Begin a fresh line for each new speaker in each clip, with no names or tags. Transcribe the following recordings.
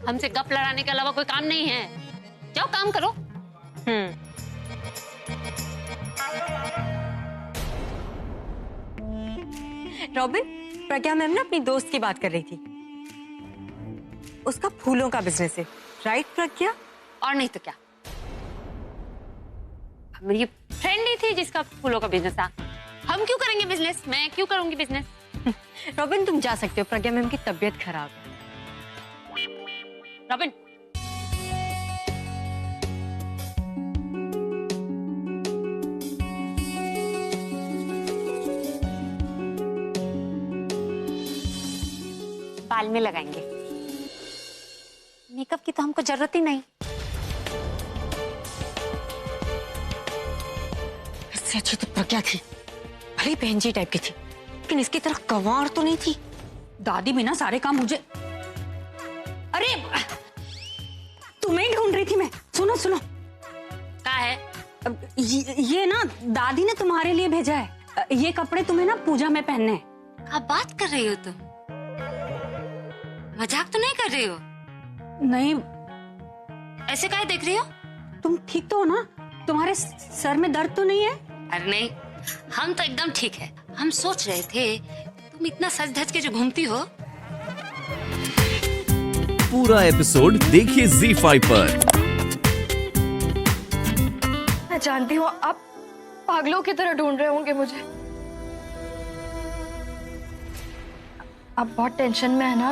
हमसे गप लड़ाने के अलावा कोई काम नहीं है। जाओ काम करो।
रॉबिन, प्रज्ञा मैम ना अपनी दोस्त की बात कर रही थी। उसका फूलों का बिजनेस है, राइट प्रज्ञा?
और नहीं तो क्या, मेरी फ्रेंड ही थी जिसका फूलों का बिजनेस था। हम क्यों करेंगे बिजनेस? मैं क्यों करूंगी बिजनेस?
रॉबिन तुम जा सकते हो, प्रज्ञा मैम की तबीयत खराब है।
रॉबिन, बाल में लगाएंगे, मेकअप की तो हमको जरूरत ही नहीं।
इससे अच्छी तो प्रज्ञा थी, भली बहन जी टाइप की थी, लेकिन इसकी तरह गंवार तो नहीं थी।
दादी भी ना सारे काम मुझे। अरे तुम्हें ही ढूंढ रही थी मैं। सुनो सुनो,
क्या है?
ये ना दादी ने तुम्हारे लिए भेजा है। ये कपड़े तुम्हें ना पूजा में पहनने हैं।
क्या बात कर रही हो तुम? मजाक तो नहीं कर रही हो?
नहीं,
ऐसे काहे देख रही हो?
तुम ठीक तो हो ना? तुम्हारे सर में दर्द तो नहीं है?
अरे नहीं, हम तो एकदम ठीक है। हम सोच रहे थे तुम इतना सज धज के जो घूमती हो।
पूरा एपिसोड देखिए ZEE5 पर।
मैं जानती हूँ आप पागलों की तरह ढूंढ रहे होंगे मुझे। आप बहुत टेंशन में है ना,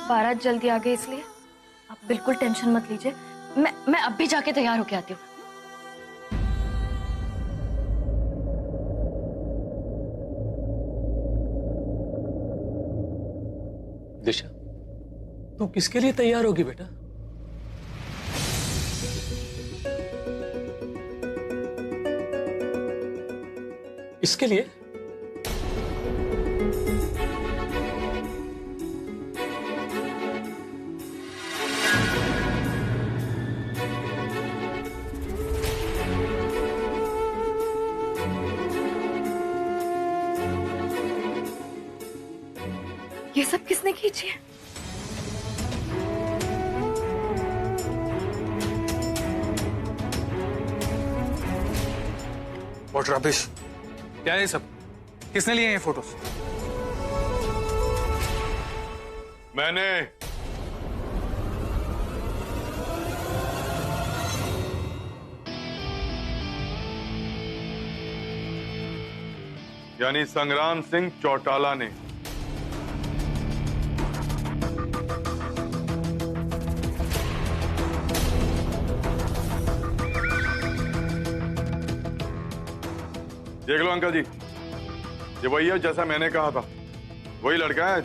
बारात जल्दी आ गई इसलिए। आप बिल्कुल टेंशन मत लीजिए, मैं अब भी जाके तैयार होके आती हूँ।
दिशा, तू किसके लिए तैयार होगी बेटा? इसके लिए?
ये सब किसने खींची है?
What rubbish? क्या है ये सब? किसने लिए ये फोटोज?
मैंने। यानी संग्राम सिंह चौटाला ने। देख लो अंकल जी, ये वही है जैसा मैंने कहा था। वही लड़का है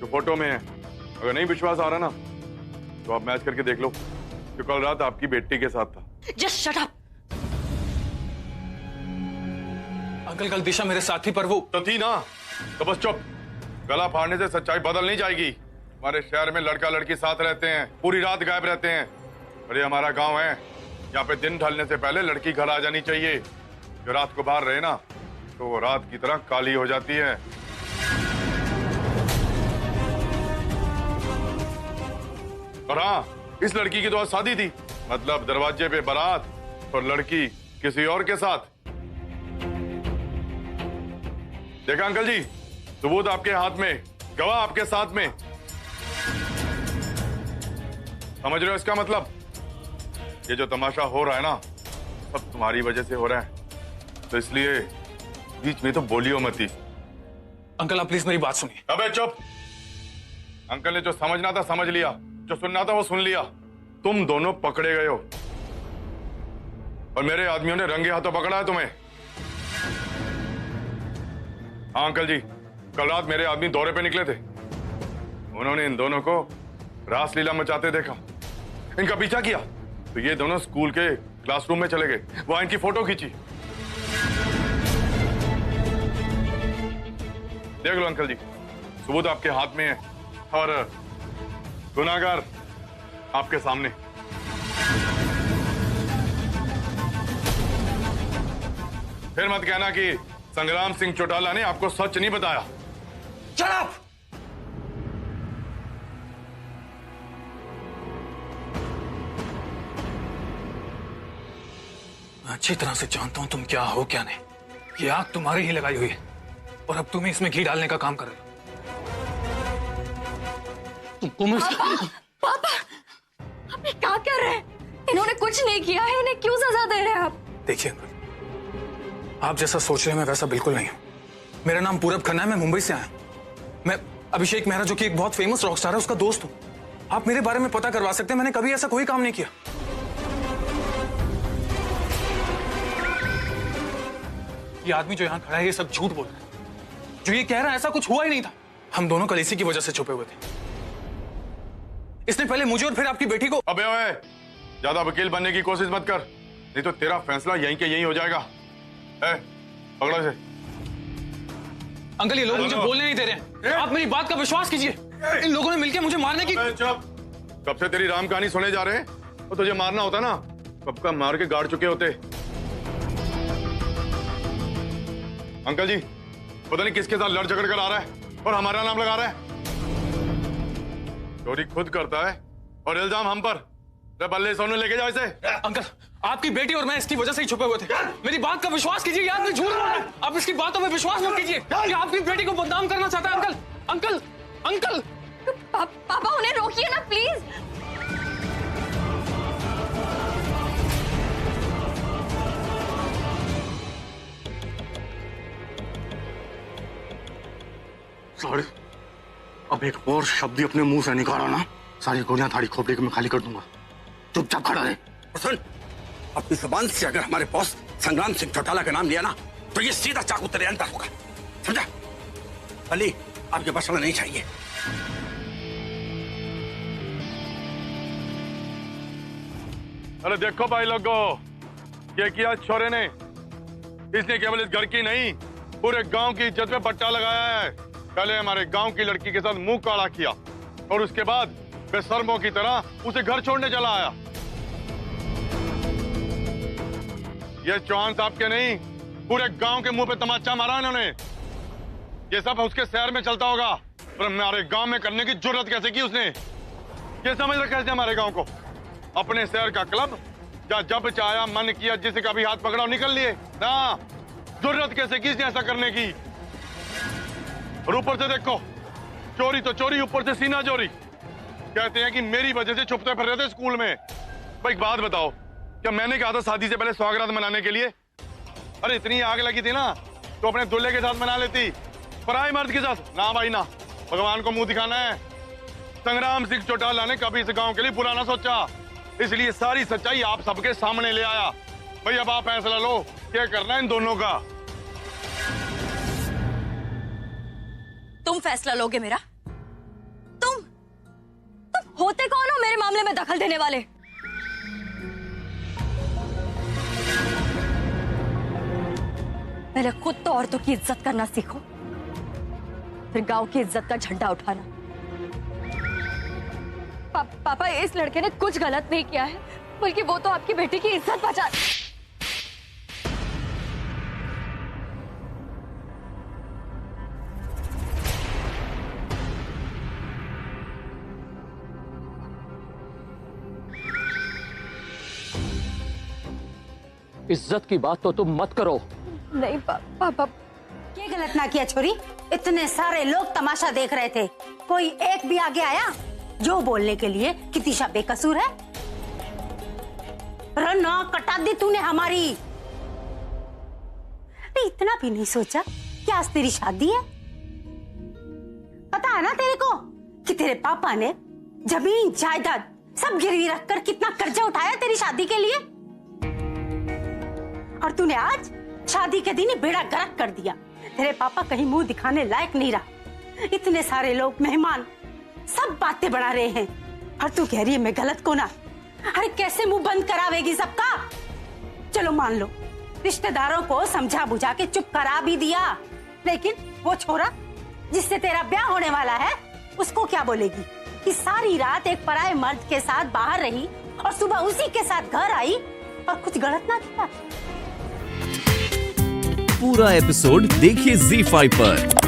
जो फोटो में है। अगर नहीं विश्वास आ रहा ना तो आप मैच करके देख लो कि कल रात आपकी बेटी के साथ था।
Just shut up.
अंकल कल दिशा मेरे साथी पर वो
तो थी ना, तो बस चुप। गला फाड़ने से सच्चाई बदल नहीं जाएगी। हमारे शहर में लड़का लड़की साथ रहते हैं, पूरी रात गायब रहते हैं। और ये हमारा गांव है, यहाँ पे दिन ढलने से पहले लड़की घर आ जानी चाहिए। जो रात को बाहर रहे ना तो वो रात की तरह काली हो जाती है। और हाँ, इस लड़की की तो आज शादी थी, मतलब दरवाजे पे बारात और लड़की किसी और के साथ। देखा अंकल जी, सबूत आपके हाथ में, गवाह आपके साथ में। समझ रहे हो इसका मतलब? ये जो तमाशा हो रहा है ना, सब तुम्हारी वजह से हो रहा है। तो इसलिए बीच में तो बोलियो मत ही।
अंकल आप प्लीज मेरी बात सुनिए।
अबे चुप। अंकल ने जो समझना था समझ लिया, जो सुनना था वो सुन लिया। तुम दोनों पकड़े गए हो और मेरे आदमियों ने रंगे हाथों पकड़ा है तुम्हें। हाँ अंकल जी, कल रात मेरे आदमी दौरे पे निकले थे। उन्होंने इन दोनों को रासलीला मचाते देखा, इनका पीछा किया, तो ये दोनों स्कूल के क्लासरूम में चले गए, वहां इनकी फोटो खींची। देख लो अंकल जी, सबूत आपके हाथ में है और गुनाहगार आपके सामने। फिर मत कहना कि संग्राम सिंह चौटाला ने आपको सच नहीं बताया।
Shut up! अच्छी तरह से जानता हूं तुम क्या हो क्या नहीं। ये आग तुम्हारी ही लगाई हुई है और अब तुम ही इसमें घी डालने का काम कर रहे हो। तुमको मैं
पापा आप ये क्या कर रहे हैं? इन्होंने कुछ नहीं किया है, इन्हें क्यों सजा दे रहे हैं आप?
देखिए अंकल, आप जैसा सोच रहे हैं मैं वैसा बिल्कुल नहीं हूं। मेरा नाम पूरब खन्ना है, मैं मुंबई से आया हूं। मैं अभिषेक मेहरा जो कि एक बहुत फेमस रॉक स्टार है उसका दोस्त हूं। आप मेरे बारे में पता करवा सकते हैं, मैंने कभी ऐसा कोई काम नहीं किया। ये आदमी जो यहां खड़ा है ये सब झूठ बोल रहा है। जो ये कह रहा है ऐसा कुछ हुआ ही नहीं था। हम दोनों कल इसी की वजह से छुपे हुए थे। इसने पहले मुझे और फिर आपकी बेटी को।
अबे ओए, ज्यादा वकील बनने की कोशिश मत कर, नहीं तो तेरा फैसला यहीं के यहीं हो जाएगा। पकड़ो इसे।
अंकल ये लोग मुझे बोलने नहीं दे रहे हैं। आप मेरी बात का विश्वास कीजिए। इन लोगों ने मिलकर मुझे मारने की।
चुप। कब से तेरी राम कहानी सुने जा रहे हैं, तो तुझे मारना होता ना कब का मार के गाड़ चुके होते। अंकल जी पता नहीं किसके साथ लड़ झगड़ कर आ रहा है और हमारा नाम लगा रहा है। चोरी खुद करता है और इल्जाम हम पर। बल्ले सोनू लेके जाओ इसे।
अंकल आपकी बेटी और मैं इसकी वजह से ही छुपे हुए थे। मेरी बात का विश्वास कीजिए। यार मैं झूठ बोल रहा हूं। आप इसकी बातों में विश्वास मत कीजिए। ये आपकी बेटी को बदनाम करना चाहता है। अंकल अंकल अंकल
पापा उन्हें रोकिए ना प्लीज।
सॉरी, अब एक और शब्द अपने मुंह से निकाला ना, सारी गोलियां थारी खोपड़ी में खाली कर दूंगा। चुपचाप खड़ा रहे।
सुन, अपनी जुबान से अगर हमारे बॉस संग्राम सिंह चौटाला का नाम लिया ना तो ये सीधा चाकू तेरे अंदर होगा, समझा? अली आपके बसना नहीं चाहिए।
अरे देखो भाई लोगों, ये किया छोरे ने। इसने केवल इस घर की नहीं पूरे गांव की इज्जत पे बट्टा लगाया है। पहले हमारे गांव की लड़की के साथ मुंह काला किया और उसके बाद बेशर्मों की तरह उसे घर छोड़ने चला आया। ये चौहान साहब के नहीं पूरे गांव के मुंह पे तमाचा मारा इन्होंने। ये सब उसके शहर में चलता होगा पर हमारे गांव में करने की जुर्रत कैसे की उसने? ये समझ रखा है हमारे गांव को अपने शहर का क्लब, या जब चाहा मन किया जिसे कभी हाथ पकड़ा निकल लिए ना। जुर्रत कैसे की इसने ऐसा करने की? और ऊपर से देखो, चोरी तो चोरी, ऊपर से सीना चोरी। कहते हैं कि मेरी वजह से छुपते फिर रहे थे स्कूल में। भाई एक बात बताओ, क्या मैंने कहा था शादी से पहले स्वागत मनाने के लिए? अरे इतनी आग लगी थी ना तो अपने दूल्हे के साथ मना लेती, पराए मर्द के साथ ना। भाई ना, भगवान को मुंह दिखाना है। संग्राम सिंह चौटाला ने कभी इस गांव के लिए बुरा ना सोचा, इसलिए सारी सच्चाई आप सबके सामने ले आया। भाई अब आप फैसला लो, क्या करना है इन दोनों का।
तुम फैसला लोगे मेरा? तुम होते कौन हो मेरे मामले में दखल देने वाले? पहले खुद तो औरतों की इज्जत करना सीखो, फिर गांव की इज्जत का झंडा उठाना। पापा इस लड़के ने कुछ गलत नहीं किया है, बल्कि वो तो आपकी बेटी की इज्जत बचा।
इज्जत की बात तो तुम मत करो।
नहीं पापा।
क्या गलत ना किया छोरी? इतने सारे लोग तमाशा देख रहे थे, कोई एक भी आगे आया जो बोलने के लिए कि दिशा बेकसूर है? रना कटा दी तूने हमारी। इतना भी नहीं सोचा कि आज तेरी शादी है? पता है ना तेरे को कि तेरे पापा ने जमीन जायदाद सब गिरवी रखकर कितना कर्जा उठाया तेरी शादी के लिए, और तूने आज शादी के दिन ही बेड़ा गर्क कर दिया। तेरे पापा कहीं मुंह दिखाने लायक नहीं रहा। इतने सारे लोग, मेहमान, सब बातें बढ़ा रहे हैं और तू कह रही है मैं गलत को ना। अरे कैसे मुंह बंद करावेगी सबका? चलो मान लो रिश्तेदारों को समझा बुझा के चुप करा भी दिया, लेकिन वो छोरा जिससे तेरा ब्याह होने वाला है उसको क्या बोलेगी कि सारी रात एक पराये मर्द के साथ बाहर रही और सुबह उसी के साथ घर आई और कुछ गलत ना किया?
पूरा एपिसोड देखिए ZEE5 पर।